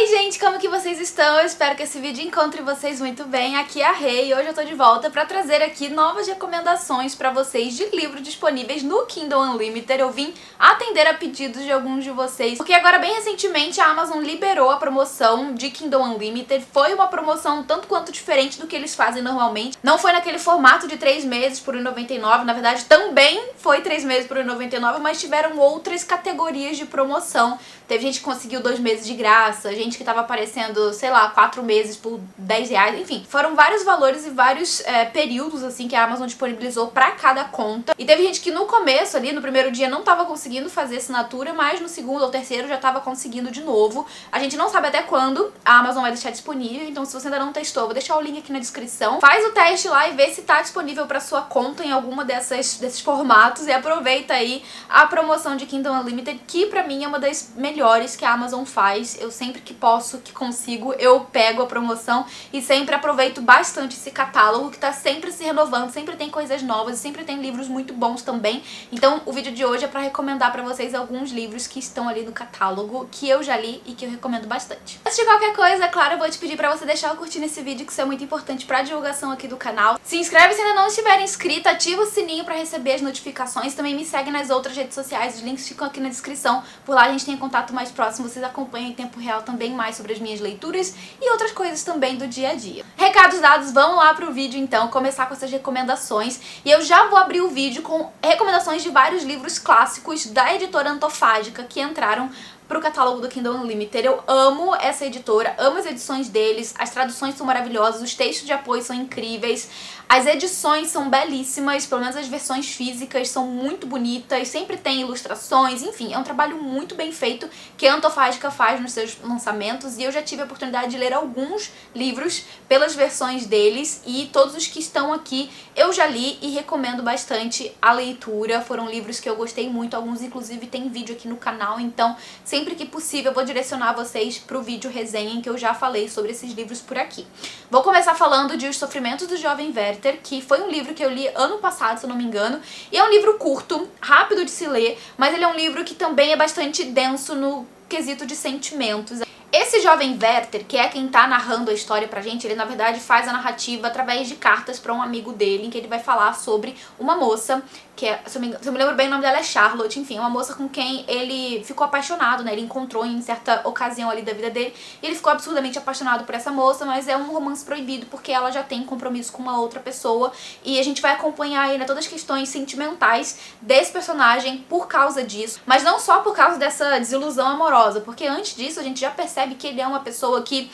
Oi gente, como que vocês estão? Eu espero que esse vídeo encontre vocês muito bem. Aqui é a Rei e hoje eu tô de volta pra trazer aqui novas recomendações pra vocês de livros disponíveis no Kindle Unlimited. Eu vim atender a pedidos de alguns de vocês, porque agora bem recentemente a Amazon liberou a promoção de Kindle Unlimited. Foi uma promoção tanto quanto diferente do que eles fazem normalmente. Não foi naquele formato de 3 meses por R$1,99, na verdade também foi 3 meses por R$1,99, mas tiveram outras categorias de promoção. Teve gente que conseguiu 2 meses de graça, gente que tava aparecendo, sei lá, 4 meses por R$10, enfim. Foram vários valores e vários períodos, assim, que a Amazon disponibilizou pra cada conta. E teve gente que no começo ali, no primeiro dia, não tava conseguindo fazer assinatura, mas no segundo ou terceiro já tava conseguindo de novo. A gente não sabe até quando a Amazon vai deixar disponível, então se você ainda não testou, vou deixar o link aqui na descrição. Faz o teste lá e vê se tá disponível pra sua conta em alguma desses formatos e aproveita aí a promoção de Kindle Unlimited, que pra mim é uma das melhores que a Amazon faz. Eu sempre que posso, que consigo, eu pego a promoção e sempre aproveito bastante esse catálogo que tá sempre se renovando, sempre tem coisas novas, sempre tem livros muito bons também. Então o vídeo de hoje é pra recomendar pra vocês alguns livros que estão ali no catálogo, que eu já li e que eu recomendo bastante. Antes de qualquer coisa, claro, eu vou te pedir pra você deixar o curtir nesse vídeo, que isso é muito importante pra divulgação aqui do canal. Se inscreve se ainda não estiver inscrito, ativa o sininho pra receber as notificações, também me segue nas outras redes sociais, os links ficam aqui na descrição. Por lá a gente tem contato mais próximo, vocês acompanham em tempo real também mais sobre as minhas leituras e outras coisas também do dia a dia. Recados dados, vamos lá pro vídeo então, começar com essas recomendações. E eu já vou abrir o vídeo com recomendações de vários livros clássicos da editora Antofágica que entraram pro catálogo do Kindle Unlimited. Eu amo essa editora, amo as edições deles, as traduções são maravilhosas, os textos de apoio são incríveis, as edições são belíssimas, pelo menos as versões físicas são muito bonitas, sempre tem ilustrações, enfim, é um trabalho muito bem feito que a Antofágica faz nos seus lançamentos e eu já tive a oportunidade de ler alguns livros pelas versões deles e todos os que estão aqui eu já li e recomendo bastante a leitura. Foram livros que eu gostei muito, alguns inclusive tem vídeo aqui no canal, então sempre que possível eu vou direcionar vocês pro vídeo resenha em que eu já falei sobre esses livros por aqui. Vou começar falando de Os Sofrimentos do Jovem Werther, que foi um livro que eu li ano passado, se eu não me engano, e é um livro curto, rápido de se ler, mas ele é um livro que também é bastante denso no quesito de sentimentos. Esse jovem Werther, que é quem tá narrando a história pra gente, ele na verdade faz a narrativa através de cartas pra um amigo dele, em que ele vai falar sobre uma moça, que é, se eu me lembro bem, o nome dela é Charlotte, enfim, é uma moça com quem ele ficou apaixonado, né, ele encontrou em certa ocasião ali da vida dele, e ele ficou absurdamente apaixonado por essa moça, mas é um romance proibido porque ela já tem compromisso com uma outra pessoa, e a gente vai acompanhar aí, né, todas as questões sentimentais desse personagem por causa disso, mas não só por causa dessa desilusão amorosa, porque antes disso a gente já percebe que ele é uma pessoa que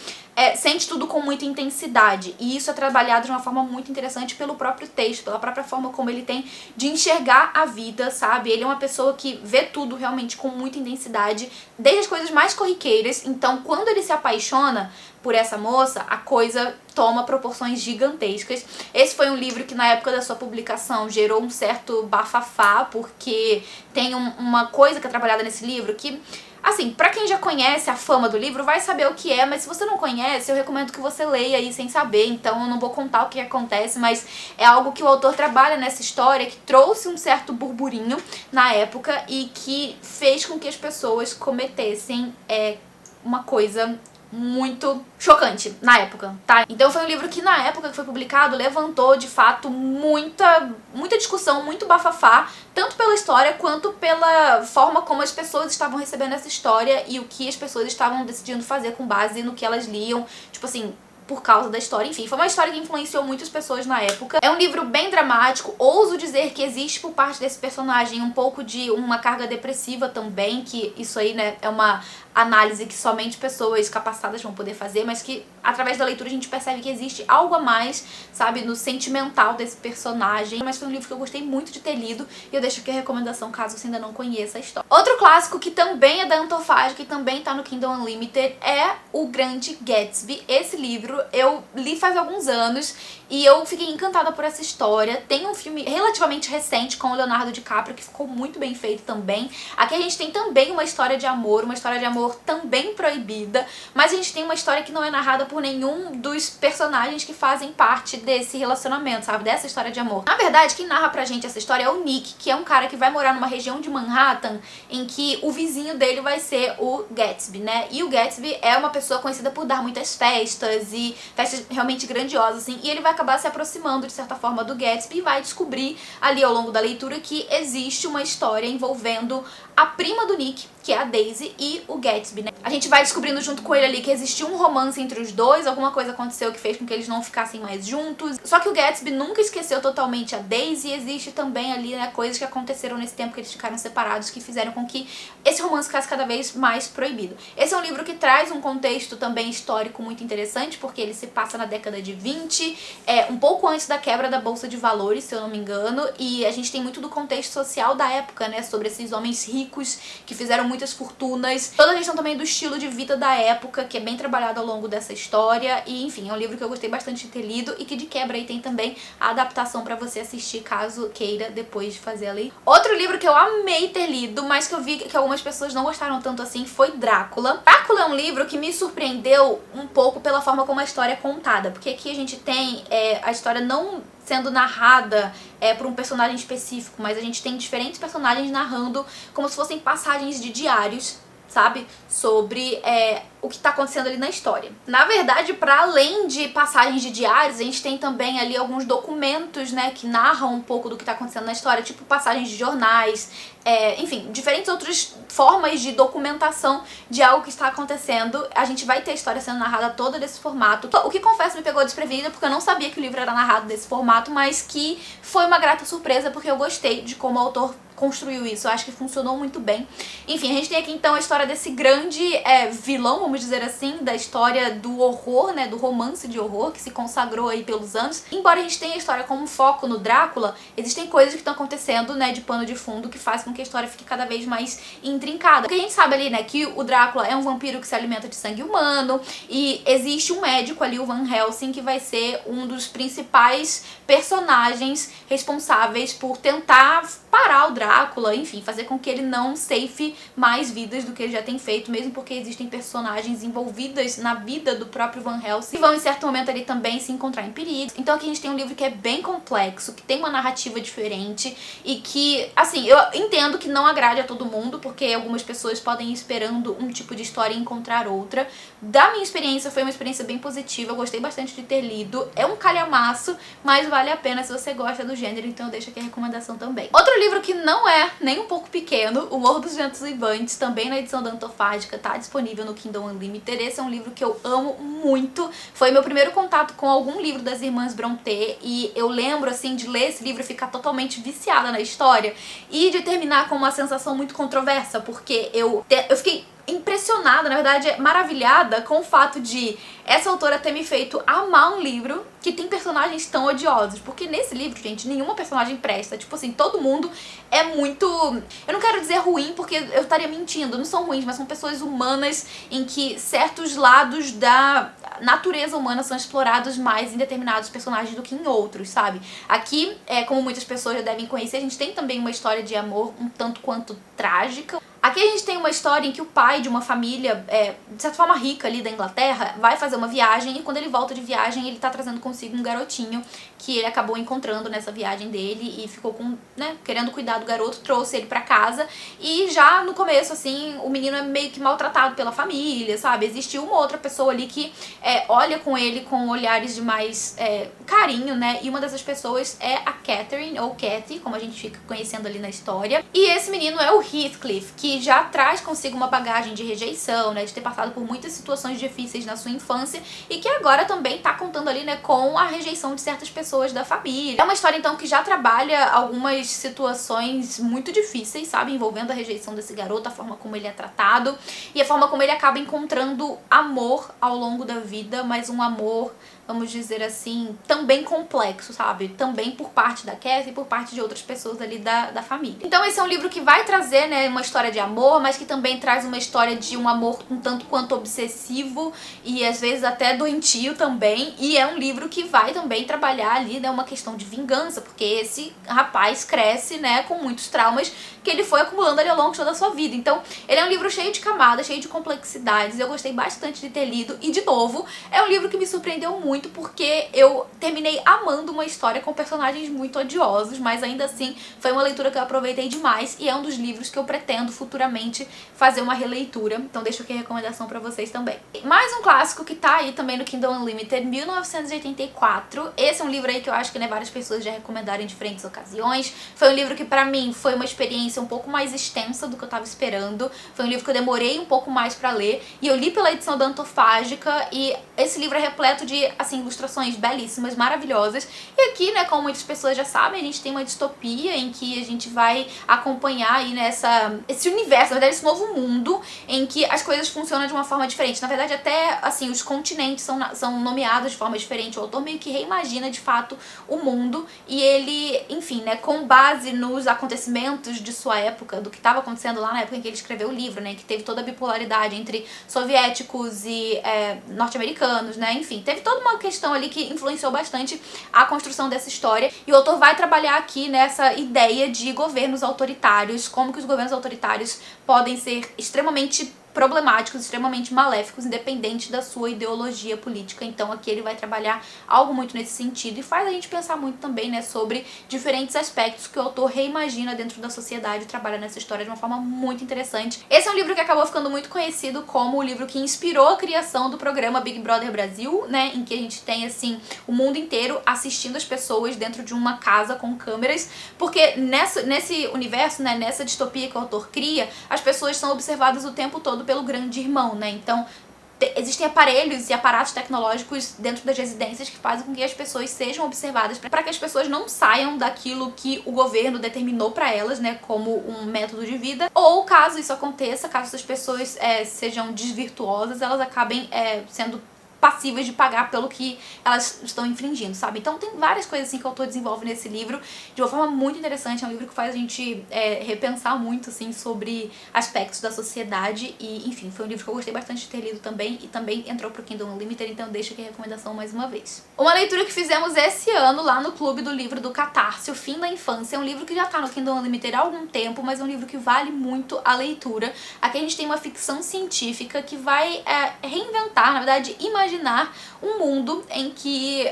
sente tudo com muita intensidade, e isso é trabalhado de uma forma muito interessante pelo próprio texto, pela própria forma como ele tem de enxergar a vida, sabe? Ele é uma pessoa que vê tudo realmente com muita intensidade, desde as coisas mais corriqueiras, então quando ele se apaixona por essa moça, a coisa toma proporções gigantescas. Esse foi um livro que na época da sua publicação gerou um certo bafafá, porque tem uma coisa que é trabalhada nesse livro que, assim, pra quem já conhece a fama do livro vai saber o que é, mas se você não conhece, eu recomendo que você leia aí sem saber, então eu não vou contar o que acontece, mas é algo que o autor trabalha nessa história, que trouxe um certo burburinho na época e que fez com que as pessoas cometessem uma coisa muito chocante na época, tá? Então foi um livro que na época que foi publicado levantou de fato muita discussão, muito bafafá, tanto pela história quanto pela forma como as pessoas estavam recebendo essa história e o que as pessoas estavam decidindo fazer com base no que elas liam, tipo assim, por causa da história, enfim, foi uma história que influenciou muitas pessoas na época. É um livro bem dramático, ouso dizer que existe por parte desse personagem um pouco de uma carga depressiva também, que isso aí, né, é uma análise que somente pessoas capacitadas vão poder fazer, mas que através da leitura a gente percebe que existe algo a mais, sabe, no sentimental desse personagem. Mas foi um livro que eu gostei muito de ter lido e eu deixo aqui a recomendação caso você ainda não conheça a história. Outro clássico que também é da Antofágica e também tá no Kindle Unlimited é O Grande Gatsby. Esse livro eu li faz alguns anos e eu fiquei encantada por essa história. Tem um filme relativamente recente com o Leonardo DiCaprio que ficou muito bem feito também. Aqui a gente tem também uma história de amor amor também proibida, mas a gente tem uma história que não é narrada por nenhum dos personagens que fazem parte desse relacionamento, sabe? Dessa história de amor. Na verdade, quem narra pra gente essa história é o Nick, que é um cara que vai morar numa região de Manhattan em que o vizinho dele vai ser o Gatsby, né? E o Gatsby é uma pessoa conhecida por dar muitas festas e festas realmente grandiosas, assim, e ele vai acabar se aproximando, de certa forma, do Gatsby e vai descobrir ali ao longo da leitura que existe uma história envolvendo a prima do Nick, que é a Daisy, e o Gatsby, né? A gente vai descobrindo junto com ele ali que existiu um romance entre os dois, alguma coisa aconteceu que fez com que eles não ficassem mais juntos. Só que o Gatsby nunca esqueceu totalmente a Daisy, e existe também ali, né, coisas que aconteceram nesse tempo que eles ficaram separados que fizeram com que esse romance ficasse cada vez mais proibido. Esse é um livro que traz um contexto também histórico muito interessante, porque ele se passa na década de 20, um pouco antes da quebra da Bolsa de Valores, se eu não me engano, e a gente tem muito do contexto social da época, né, sobre esses homens ricos que fizeram muitas fortunas, toda a questão também do estilo de vida da época, que é bem trabalhado ao longo dessa história, e enfim, é um livro que eu gostei bastante de ter lido e que de quebra aí tem também a adaptação pra você assistir caso queira depois de fazer a leitura. Outro livro que eu amei ter lido, mas que eu vi que algumas pessoas não gostaram tanto assim, foi Drácula. Drácula é um livro que me surpreendeu um pouco pela forma como a história é contada, porque aqui a gente tem a história não sendo narrada por um personagem específico, mas a gente tem diferentes personagens narrando como se fossem passagens de diários, sabe? Sobre o que tá acontecendo ali na história. Na verdade, para além de passagens de diários, a gente tem também ali alguns documentos, né, que narram um pouco do que tá acontecendo na história, tipo passagens de jornais, enfim, diferentes outras formas de documentação de algo que está acontecendo. A gente vai ter a história sendo narrada toda desse formato, o que, confesso, me pegou desprevenida, porque eu não sabia que o livro era narrado desse formato, mas que foi uma grata surpresa, porque eu gostei de como o autor construiu isso. Eu acho que funcionou muito bem. Enfim, a gente tem aqui então a história desse grande vilão, vamos dizer assim, da história do horror, né, do romance de horror que se consagrou aí pelos anos. Embora a gente tenha a história como foco no Drácula, existem coisas que estão acontecendo, né, de pano de fundo que faz com que a história fique cada vez mais intrincada. Porque a gente sabe ali, né, que o Drácula é um vampiro que se alimenta de sangue humano e existe um médico ali, o Van Helsing, que vai ser um dos principais personagens responsáveis por tentar parar o Drácula, enfim, fazer com que ele não ceife mais vidas do que ele já tem feito, mesmo porque existem personagens envolvidas na vida do próprio Van Helsing que vão em certo momento ali também se encontrar em perigo. Então aqui a gente tem um livro que é bem complexo, que tem uma narrativa diferente e que, assim, eu entendo que não agrade a todo mundo, porque algumas pessoas podem ir esperando um tipo de história e encontrar outra. Da minha experiência, foi uma experiência bem positiva, eu gostei bastante de ter lido. É um calhamaço, mas vale a pena se você gosta do gênero, então eu deixo aqui a recomendação também. Outro livro que não é nem um pouco pequeno, O Morro dos Ventos Uivantes, também na edição da Antofágica, tá disponível no Kindle Unlimited. Esse é um livro que eu amo muito, foi meu primeiro contato com algum livro das irmãs Brontë, e eu lembro, assim, de ler esse livro e ficar totalmente viciada na história, e de terminar com uma sensação muito controversa, porque eu fiquei impressionada, na verdade maravilhada com o fato de essa autora ter me feito amar um livro que tem personagens tão odiosos, porque nesse livro, gente, nenhuma personagem presta, tipo assim, todo mundo é muito, eu não quero dizer ruim porque eu estaria mentindo, não são ruins, mas são pessoas humanas em que certos lados da natureza humana são explorados mais em determinados personagens do que em outros, sabe? Aqui, como muitas pessoas já devem conhecer, a gente tem também uma história de amor um tanto quanto trágica. Aqui a gente tem uma história em que o pai de uma família, de certa forma rica ali da Inglaterra, vai fazer uma viagem, e quando ele volta de viagem ele tá trazendo consigo um garotinho que ele acabou encontrando nessa viagem dele e ficou querendo cuidar do garoto, trouxe ele pra casa, e já no começo, assim, o menino é meio que maltratado pela família, sabe? Existe uma outra pessoa ali que olha com ele com olhares de mais carinho, né? E uma dessas pessoas é a Catherine, ou Cathy, como a gente fica conhecendo ali na história. E esse menino é o Heathcliff, que já traz consigo uma bagagem de rejeição, né, de ter passado por muitas situações difíceis na sua infância e que agora também tá contando ali, né, com a rejeição de certas pessoas da família. É uma história, então, que já trabalha algumas situações muito difíceis, sabe, envolvendo a rejeição desse garoto, a forma como ele é tratado e a forma como ele acaba encontrando amor ao longo da vida, mas um amor, vamos dizer assim, também complexo, sabe? Também por parte da Cathy e por parte de outras pessoas ali da família. Então esse é um livro que vai trazer, né, uma história de de amor, mas que também traz uma história de um amor um tanto quanto obsessivo e às vezes até doentio também. E é um livro que vai também trabalhar ali, né, uma questão de vingança, porque esse rapaz cresce, né, com muitos traumas que ele foi acumulando ali ao longo de toda a sua vida. Então, ele é um livro cheio de camadas, cheio de complexidades. Eu gostei bastante de ter lido e, de novo, é um livro que me surpreendeu muito porque eu terminei amando uma história com personagens muito odiosos, mas ainda assim foi uma leitura que eu aproveitei demais e é um dos livros que eu pretendo futuramente fazer uma releitura. Então deixo aqui a recomendação pra vocês também. Mais um clássico que tá aí também no Kindle Unlimited, 1984. Esse é um livro aí que eu acho que, né, várias pessoas já recomendaram em diferentes ocasiões. Foi um livro que pra mim foi uma experiência um pouco mais extensa do que eu tava esperando. Foi um livro que eu demorei um pouco mais pra ler e eu li pela edição da Antofágica e esse livro é repleto de, assim, ilustrações belíssimas, maravilhosas. E aqui, né, como muitas pessoas já sabem, a gente tem uma distopia em que a gente vai acompanhar aí esse universo, na verdade, esse novo mundo em que as coisas funcionam de uma forma diferente. Na verdade, até, assim, os continentes são nomeados de forma diferente. O autor meio que reimagina, de fato, o mundo e ele, enfim, né, com base nos acontecimentos de sua época, do que estava acontecendo lá na época em que ele escreveu o livro, né, que teve toda a bipolaridade entre soviéticos e norte-americanos, né, enfim, teve toda uma questão ali que influenciou bastante a construção dessa história e o autor vai trabalhar aqui nessa ideia de governos autoritários, como que os governos autoritários podem ser extremamente problemáticos, extremamente maléficos, independente da sua ideologia política. Então aqui ele vai trabalhar algo muito nesse sentido e faz a gente pensar muito também, né, sobre diferentes aspectos que o autor reimagina dentro da sociedade e trabalha nessa história de uma forma muito interessante. Esse é um livro que acabou ficando muito conhecido como o livro que inspirou a criação do programa Big Brother Brasil, né, em que a gente tem, assim, o mundo inteiro assistindo as pessoas dentro de uma casa com câmeras, porque nesse universo, né, nessa distopia que o autor cria, as pessoas são observadas o tempo todo pelo grande irmão, né? Então existem aparelhos e aparatos tecnológicos dentro das residências que fazem com que as pessoas sejam observadas para que as pessoas não saiam daquilo que o governo determinou para elas, né, como um método de vida, ou caso isso aconteça, caso essas pessoas sejam desvirtuosas, elas acabem sendo passíveis de pagar pelo que elas estão infringindo, sabe? Então tem várias coisas assim que o autor desenvolve nesse livro de uma forma muito interessante. É um livro que faz a gente repensar muito, assim, sobre aspectos da sociedade e, enfim, foi um livro que eu gostei bastante de ter lido também e também entrou pro Kindle Unlimited, então deixo aqui a recomendação mais uma vez. Uma leitura que fizemos esse ano lá no Clube do Livro do Catarse, O Fim da Infância, é um livro que já tá no Kindle Unlimited há algum tempo, mas é um livro que vale muito a leitura. Aqui a gente tem uma ficção científica que vai reinventar, na verdade, imaginar um mundo em que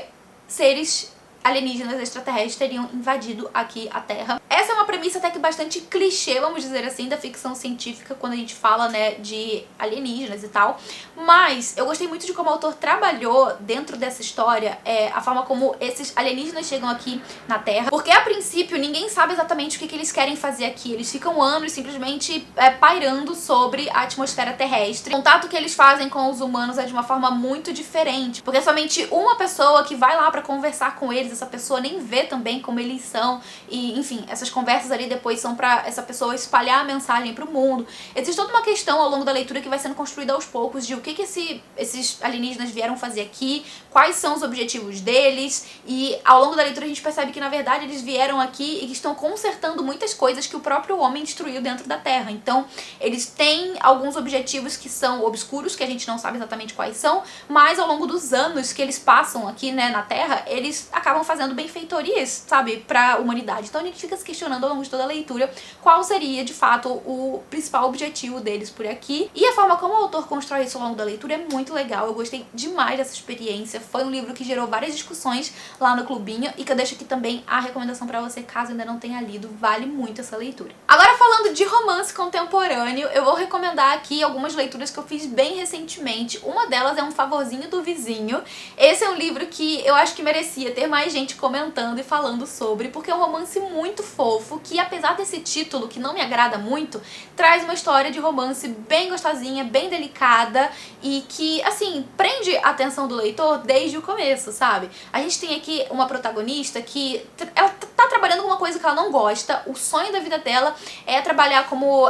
seres alienígenas extraterrestres teriam invadido aqui a Terra. Essa é uma premissa até que bastante clichê, vamos dizer assim, da ficção científica quando a gente fala, né, de alienígenas e tal, mas eu gostei muito de como o autor trabalhou dentro dessa história a forma como esses alienígenas chegam aqui na Terra, porque a princípio ninguém sabe exatamente o que eles querem fazer aqui. Eles ficam anos simplesmente pairando sobre a atmosfera terrestre. O contato que eles fazem com os humanos é de uma forma muito diferente, porque é somente uma pessoa que vai lá pra conversar com eles, essa pessoa nem vê também como eles são e, enfim, essas conversas ali depois são pra essa pessoa espalhar a mensagem pro mundo. Existe toda uma questão ao longo da leitura que vai sendo construída aos poucos de o que esses alienígenas vieram fazer aqui, quais são os objetivos deles, e ao longo da leitura a gente percebe que na verdade eles vieram aqui e que estão consertando muitas coisas que o próprio homem destruiu dentro da Terra. Então eles têm alguns objetivos que são obscuros, que a gente não sabe exatamente quais são, mas ao longo dos anos que eles passam aqui, né, na Terra, eles acabam fazendo benfeitorias, sabe, pra humanidade. Então a gente fica se questionando ao longo de toda a leitura qual seria, de fato, o principal objetivo deles por aqui. E a forma como o autor constrói isso ao longo da leitura é muito legal. Eu gostei demais dessa experiência. Foi um livro que gerou várias discussões lá no clubinho e que eu deixo aqui também a recomendação pra você, caso ainda não tenha lido. Vale muito essa leitura. Agora, falando de romance contemporâneo, eu vou recomendar aqui algumas leituras que eu fiz bem recentemente. Uma delas é Um Favorzinho do Vizinho. Esse é um livro que eu acho que merecia ter mais gente comentando e falando sobre, porque é um romance muito fofo, que apesar desse título, que não me agrada muito, traz uma história de romance bem gostosinha, bem delicada e que, assim, prende a atenção do leitor desde o começo, sabe? A gente tem aqui uma protagonista que ela tá trabalhando com uma coisa que ela não gosta, o sonho da vida dela é trabalhar como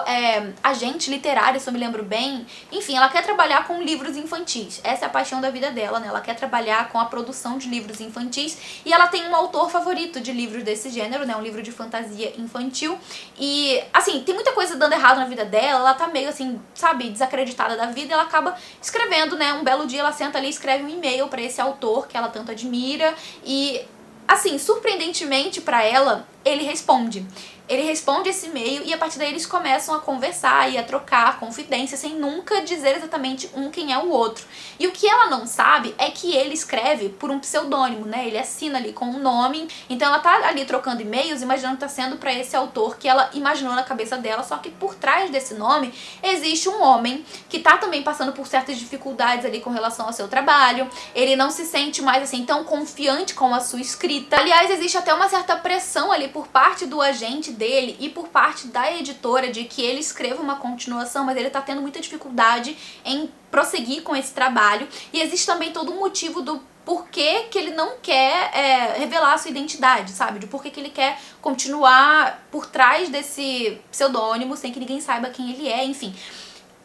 agente literário, se eu me lembro bem. Enfim, ela quer trabalhar com livros infantis. Essa é a paixão da vida dela, né? Ela quer trabalhar com a produção de livros infantis e ela tem um autor favorito de livros desse gênero, né? Um livro de fantasia infantil. E, assim, tem muita coisa dando errado na vida dela, ela tá meio, assim, sabe, desacreditada da vida e ela acaba escrevendo, né? Um belo dia ela senta ali e escreve um e-mail pra esse autor que ela tanto admira e, assim, surpreendentemente pra ela, ele responde. Ele responde esse e-mail e a partir daí eles começam a conversar e a trocar confidências sem nunca dizer exatamente quem é o outro. E o que ela não sabe é que ele escreve por um pseudônimo, né? Ele assina ali com um nome. Então ela tá ali trocando e-mails, imaginando que tá sendo pra esse autor que ela imaginou na cabeça dela, só que por trás desse nome existe um homem que tá também passando por certas dificuldades ali com relação ao seu trabalho. Ele não se sente mais assim tão confiante com a sua escrita. Aliás, existe até uma certa pressão ali por parte do agente dele e por parte da editora de que ele escreva uma continuação, mas ele tá tendo muita dificuldade em prosseguir com esse trabalho. E existe também todo um motivo do porquê que ele não quer revelar a sua identidade, sabe? De porquê que ele quer continuar por trás desse pseudônimo sem que ninguém saiba quem ele é, enfim.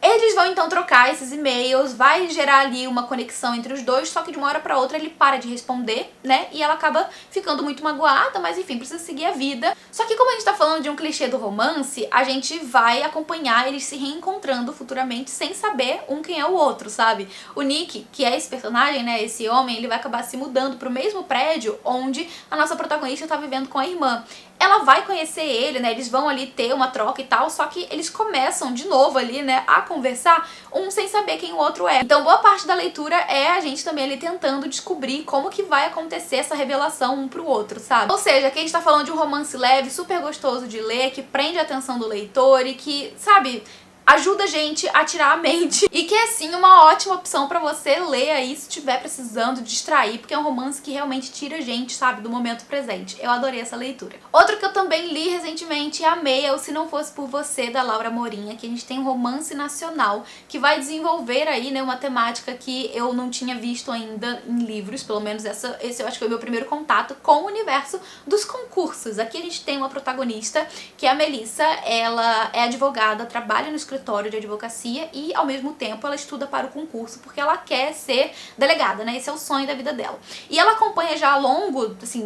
Eles vão então trocar esses e-mails, vai gerar ali uma conexão entre os dois, só que de uma hora pra outra ele para de responder, né? E ela acaba ficando muito magoada, mas enfim, precisa seguir a vida. Só que como a gente tá falando de um clichê do romance, a gente vai acompanhar eles se reencontrando futuramente sem saber quem é o outro, sabe? O Nick, que é esse personagem, né, esse homem, ele vai acabar se mudando pro mesmo prédio onde a nossa protagonista tá vivendo com a irmã. Ela vai conhecer ele, né, eles vão ali ter uma troca e tal, só que eles começam de novo ali, né, a conversar, um sem saber quem o outro é. Então boa parte da leitura é a gente também ali tentando descobrir como que vai acontecer essa revelação um pro outro, sabe? Ou seja, aqui a gente tá falando de um romance leve, super gostoso de ler, que prende a atenção do leitor e que, sabe, ajuda a gente a tirar a mente e que é sim uma ótima opção pra você ler aí se estiver precisando distrair, porque é um romance que realmente tira a gente, sabe, do momento presente. Eu adorei essa leitura. Outro que eu também li recentemente e amei é o Se Não Fosse Por Você, da Laura Morinha, que a gente tem um romance nacional que vai desenvolver aí, né, uma temática que eu não tinha visto ainda em livros, pelo menos esse eu acho que foi o meu primeiro contato com o universo dos concursos. Aqui a gente tem uma protagonista, que é a Melissa, ela é advogada, trabalha no escritório de advocacia e, ao mesmo tempo, ela estuda para o concurso porque ela quer ser delegada, né? Esse é o sonho da vida dela. E ela acompanha já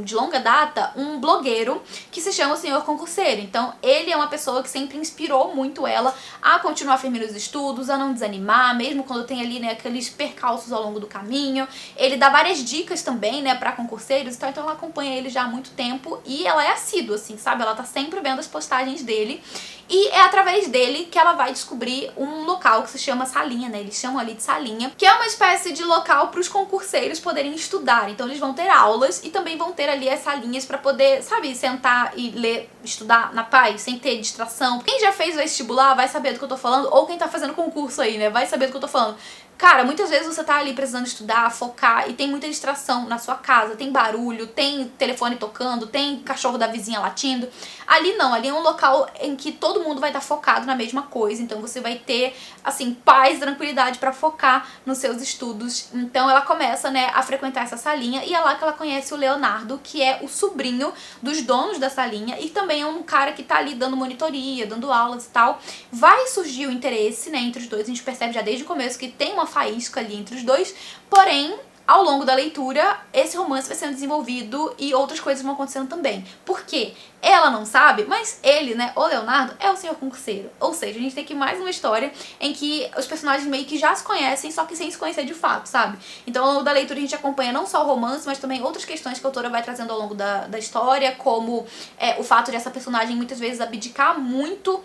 de longa data, um blogueiro que se chama o Senhor Concurseiro. Então, ele é uma pessoa que sempre inspirou muito ela a continuar firme nos estudos, a não desanimar, mesmo quando tem ali, né, aqueles percalços ao longo do caminho. Ele dá várias dicas também, né, para concurseiros, então ela acompanha ele já há muito tempo e ela é assídua, assim, sabe? Ela tá sempre vendo as postagens dele e é através dele que ela vai descobrir um local que se chama Salinha, né? Eles chamam ali de Salinha, que é uma espécie de local para os concurseiros poderem estudar. Então eles vão ter aulas e também vão ter ali as salinhas para poder, sabe, sentar e ler, estudar na paz, sem ter distração. Quem já fez vestibular vai saber do que eu tô falando, ou quem tá fazendo concurso aí, né, vai saber do que eu tô falando. Cara, muitas vezes você tá ali precisando estudar, focar e tem muita distração na sua casa, tem barulho, tem telefone tocando, tem cachorro da vizinha latindo. Ali não, ali é um local em que todo mundo vai estar focado na mesma coisa, então você vai ter, assim, paz, tranquilidade pra focar nos seus estudos. Então ela começa, né, a frequentar essa salinha e é lá que ela conhece o Leonardo, que é o sobrinho dos donos da salinha e também é um cara que tá ali dando monitoria, dando aulas e tal. Vai surgir o interesse, né, entre os dois, a gente percebe já desde o começo que tem uma faísca ali entre os dois, porém, ao longo da leitura, esse romance vai sendo desenvolvido e outras coisas vão acontecendo também. Por quê? Ela não sabe, mas ele, né, o Leonardo, é o senhor concurseiro. Ou seja, a gente tem aqui mais uma história em que os personagens meio que já se conhecem, só que sem se conhecer de fato, sabe? Então, ao longo da leitura, a gente acompanha não só o romance, mas também outras questões que a autora vai trazendo ao longo da história, como o fato de essa personagem muitas vezes abdicar muito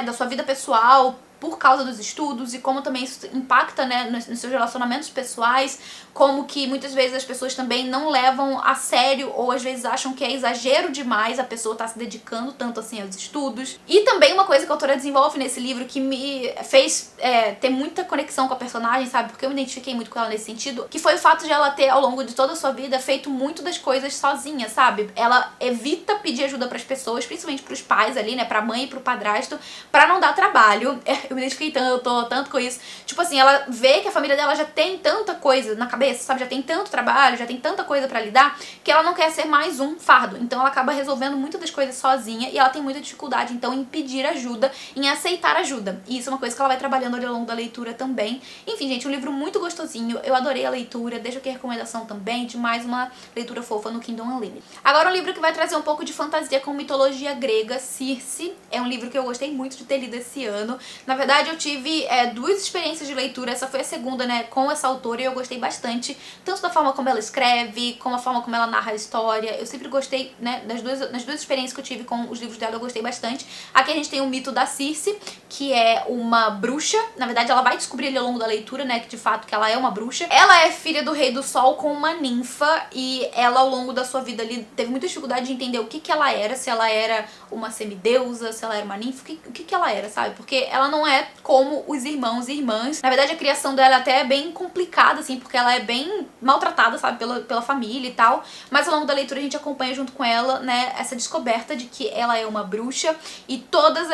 da sua vida pessoal por causa dos estudos e como também isso impacta, né, nos seus relacionamentos pessoais, como que muitas vezes as pessoas também não levam a sério ou às vezes acham que é exagero demais a pessoa estar se dedicando tanto assim aos estudos. E também uma coisa que a autora desenvolve nesse livro que me fez ter muita conexão com a personagem, sabe, porque eu me identifiquei muito com ela nesse sentido, que foi o fato de ela ter ao longo de toda a sua vida feito muito das coisas sozinha, sabe? Ela evita pedir ajuda pras pessoas, principalmente pros pais ali, né, pra mãe e pro padrasto, pra não dar trabalho. eu me identifiquei tanto com isso. Tipo assim, ela vê que a família dela já tem tanta coisa na cabeça, sabe? Já tem tanto trabalho, já tem tanta coisa pra lidar, que ela não quer ser mais um fardo. Então ela acaba resolvendo muitas das coisas sozinha e ela tem muita dificuldade, então, em pedir ajuda, em aceitar ajuda. E isso é uma coisa que ela vai trabalhando ao longo da leitura também. Enfim, gente, um livro muito gostosinho. Eu adorei a leitura. Deixo aqui a recomendação também de mais uma leitura fofa no Kindle Unlimited. Agora um livro que vai trazer um pouco de fantasia com mitologia grega, Circe. É um livro que eu gostei muito de ter lido esse ano. Na verdade, eu tive duas experiências de leitura. Essa foi a segunda, né, com essa autora, e eu gostei bastante, tanto da forma como ela escreve, como a forma como ela narra a história. Eu sempre gostei, né, nas duas experiências que eu tive com os livros dela, eu gostei bastante. Aqui a gente tem o mito da Circe, que é uma bruxa. Na verdade, ela vai descobrir ali ao longo da leitura, né, que de fato que ela é uma bruxa. Ela é filha do rei do sol com uma ninfa, e ela ao longo da sua vida ali teve muita dificuldade de entender o que ela era, se ela era uma semideusa, se ela era uma ninfa, o que ela era, sabe? Porque ela não é como os irmãos e irmãs. Na verdade, a criação dela até é bem complicada, assim, porque ela é bem maltratada, sabe, pela família e tal. Mas ao longo da leitura a gente acompanha junto com ela, né, essa descoberta de que ela é uma bruxa e todas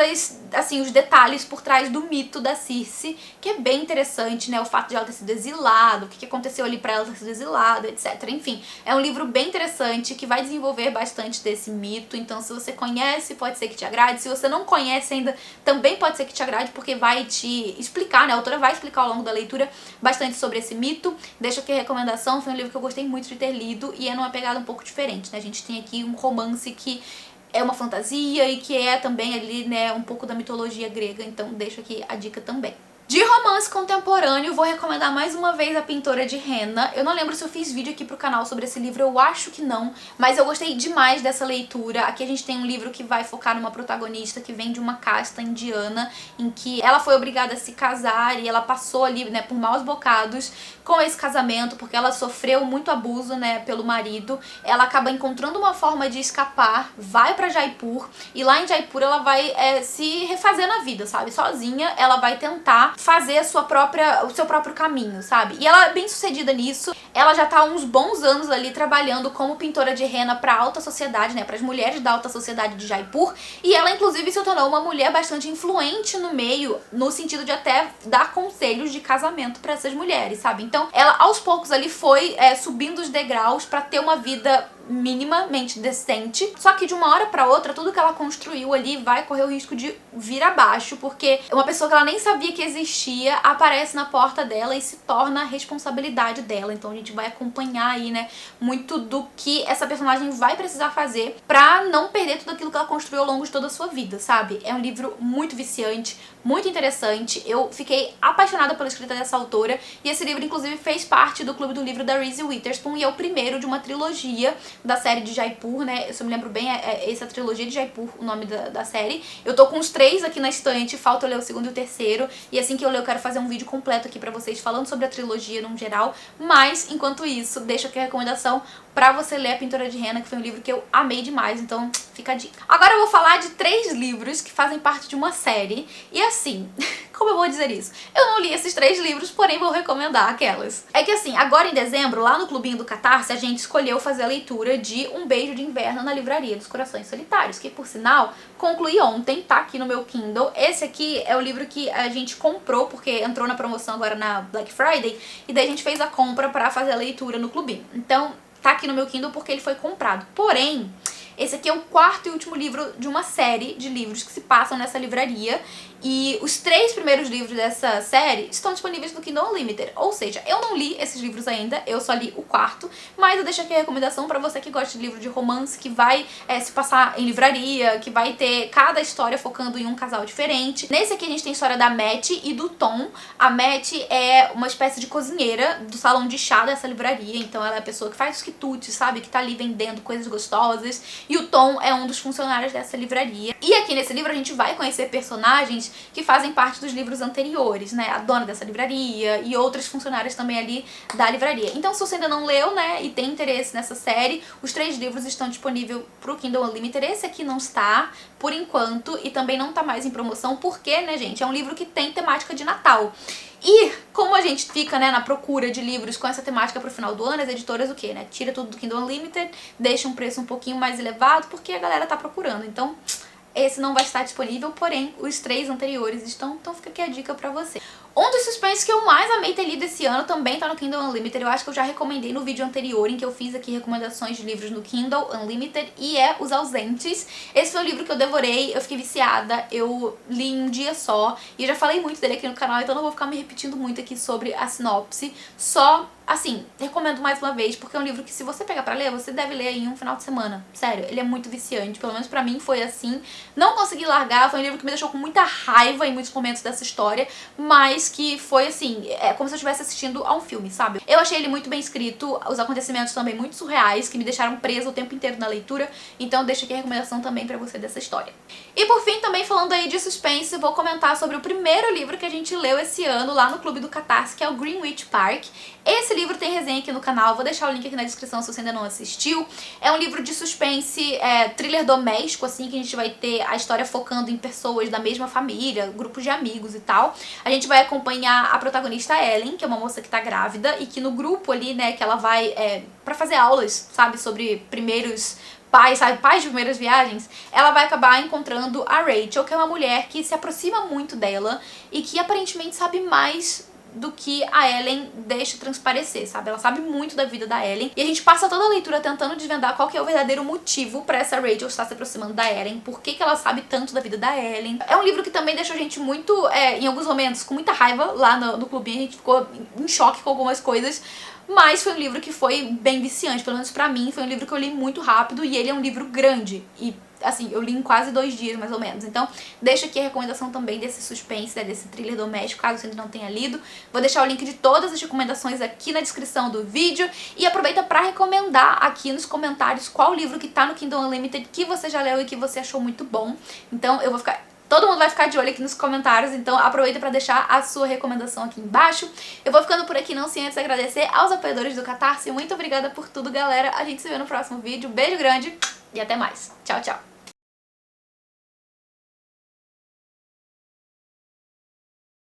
assim, os detalhes por trás do mito da Circe, que é bem interessante, né, o fato de ela ter sido exilada, o que aconteceu ali pra ela ter sido exilada, etc. Enfim, é um livro bem interessante que vai desenvolver bastante desse mito. Então, se você conhece, pode ser que te agrade. Se você não conhece ainda, também pode ser que te agrade, porque vai te explicar, né, a autora vai explicar ao longo da leitura bastante sobre esse mito. Deixo aqui a recomendação, foi um livro que eu gostei muito de ter lido e é numa pegada um pouco diferente, né, a gente tem aqui um romance que é uma fantasia e que é também ali, né, um pouco da mitologia grega, então deixo aqui a dica também. De romance contemporâneo, vou recomendar mais uma vez A Pintora de Henna. Eu não lembro se eu fiz vídeo aqui pro canal sobre esse livro, eu acho que não, mas eu gostei demais dessa leitura. Aqui a gente tem um livro que vai focar numa protagonista que vem de uma casta indiana, em que ela foi obrigada a se casar e ela passou ali, né, por maus bocados com esse casamento, porque ela sofreu muito abuso, né, pelo marido. Ela acaba encontrando uma forma de escapar, vai pra Jaipur, e lá em Jaipur ela vai se refazer na vida, sabe? Sozinha, ela vai tentar fazer o seu próprio caminho, sabe? E ela é bem sucedida nisso. Ela já tá há uns bons anos ali trabalhando como pintora de henna pra alta sociedade, né, pras mulheres da alta sociedade de Jaipur, e ela inclusive se tornou uma mulher bastante influente no meio, no sentido de até dar conselhos de casamento pra essas mulheres, sabe? Então ela aos poucos ali foi subindo os degraus pra ter uma vida minimamente decente, só que de uma hora pra outra tudo que ela construiu ali vai correr o risco de vir abaixo, porque uma pessoa que ela nem sabia que existia aparece na porta dela e se torna a responsabilidade dela. Então a gente vai acompanhar aí, né, muito do que essa personagem vai precisar fazer pra não perder tudo aquilo que ela construiu ao longo de toda a sua vida, sabe? É um livro muito viciante, muito interessante. Eu fiquei apaixonada pela escrita dessa autora, e esse livro inclusive fez parte do clube do livro da Reese Witherspoon, e é o primeiro de uma trilogia da série de Jaipur, né? Se eu me lembro bem, essa trilogia de Jaipur, o nome da série. Eu tô com os 3 aqui na estante, falta eu ler o segundo e o terceiro, e assim que eu ler eu quero fazer um vídeo completo aqui pra vocês falando sobre a trilogia no geral, mas enquanto isso, deixo aqui a recomendação pra você ler A Pintora de Henna, que foi um livro que eu amei demais, então fica a dica. Agora eu vou falar de 3 livros que fazem parte de uma série, e assim, como eu vou dizer isso? Eu não li esses 3 livros, porém vou recomendar aquelas. É que assim, agora em dezembro, lá no Clubinho do Catarse, a gente escolheu fazer a leitura de Um Beijo de Inverno na Livraria dos Corações Solitários, que por sinal, concluí ontem, tá aqui no meu Kindle. Esse aqui é o livro que a gente comprou, porque entrou na promoção agora na Black Friday, e daí a gente fez a compra pra fazer a leitura no Clubinho. Então, tá aqui no meu Kindle porque ele foi comprado. Porém, esse aqui é o 4º e último livro de uma série de livros que se passam nessa livraria, e os 3 primeiros livros dessa série estão disponíveis no Kindle Unlimited. Ou seja, eu não li esses livros ainda, eu só li o 4º, mas eu deixo aqui a recomendação pra você que gosta de livro de romance, que vai se passar em livraria, que vai ter cada história focando em um casal diferente. Nesse aqui a gente tem a história da Matt e do Tom. A Matt é uma espécie de cozinheira do salão de chá dessa livraria, então ela é a pessoa que faz os quitutes, sabe, que tá ali vendendo coisas gostosas, e o Tom é um dos funcionários dessa livraria. E aqui nesse livro a gente vai conhecer personagens que fazem parte dos livros anteriores, né, a dona dessa livraria e outras funcionárias também ali da livraria. Então se você ainda não leu, né, e tem interesse nessa série, os 3 livros estão disponíveis pro Kindle Unlimited. Esse aqui não está, por enquanto, e também não tá mais em promoção, porque, né, gente, é um livro que tem temática de Natal. E como a gente fica, né, na procura de livros com essa temática pro final do ano, as editoras o quê, né? Tira tudo do Kindle Unlimited, deixa um preço um pouquinho mais elevado, porque a galera tá procurando. Então, esse não vai estar disponível, porém os 3 anteriores estão, então fica aqui a dica pra você. Um dos suspensos que eu mais amei ter lido esse ano também tá no Kindle Unlimited. Eu acho que eu já recomendei no vídeo anterior em que eu fiz aqui recomendações de livros no Kindle Unlimited, e é Os Ausentes. Esse foi um livro que eu devorei, eu fiquei viciada, eu li em um dia só, e eu já falei muito dele aqui no canal, então não vou ficar me repetindo muito aqui sobre a sinopse. Só, assim, recomendo mais uma vez, porque é um livro que se você pegar pra ler, você deve ler em um final de semana. Sério, ele é muito viciante, pelo menos pra mim foi assim. Não consegui largar, foi um livro que me deixou com muita raiva em muitos momentos dessa história, mas que foi assim, é como se eu estivesse assistindo a um filme, sabe? Eu achei ele muito bem escrito, os acontecimentos também muito surreais, que me deixaram presa o tempo inteiro na leitura, então deixo aqui a recomendação também pra você dessa história. E por fim, também falando aí de suspense, vou comentar sobre o primeiro livro que a gente leu esse ano lá no Clube do Catarse, que é o Greenwich Park. Esse livro tem resenha aqui no canal, vou deixar o link aqui na descrição se você ainda não assistiu. É um livro de suspense, thriller doméstico, assim, que a gente vai ter a história focando em pessoas da mesma família, grupos de amigos e tal. A gente vai acompanhar a protagonista Ellen, que é uma moça que tá grávida e que no grupo ali, né, que ela vai pra fazer aulas, sabe, sobre primeiros pais, sabe, pais de primeiras viagens, ela vai acabar encontrando a Rachel, que é uma mulher que se aproxima muito dela e que aparentemente sabe mais do que a Ellen deixa transparecer, sabe? Ela sabe muito da vida da Ellen. E a gente passa toda a leitura tentando desvendar qual que é o verdadeiro motivo pra essa Rachel estar se aproximando da Ellen, por que que ela sabe tanto da vida da Ellen. É um livro que também deixou a gente muito, em alguns momentos, com muita raiva lá no clubinho, a gente ficou em choque com algumas coisas, mas foi um livro que foi bem viciante, pelo menos pra mim, foi um livro que eu li muito rápido e ele é um livro grande e assim, eu li em quase 2 dias, mais ou menos. Então, deixo aqui a recomendação também desse suspense, desse thriller doméstico, caso você ainda não tenha lido. Vou deixar o link de todas as recomendações aqui na descrição do vídeo. E aproveita pra recomendar aqui nos comentários qual livro que tá no Kindle Unlimited que você já leu e que você achou muito bom. Então, eu vou ficar... Todo mundo vai ficar de olho aqui nos comentários, então aproveita pra deixar a sua recomendação aqui embaixo. Eu vou ficando por aqui, não sem antes agradecer aos apoiadores do Catarse. Muito obrigada por tudo, galera. A gente se vê no próximo vídeo. Beijo grande e até mais. Tchau, tchau.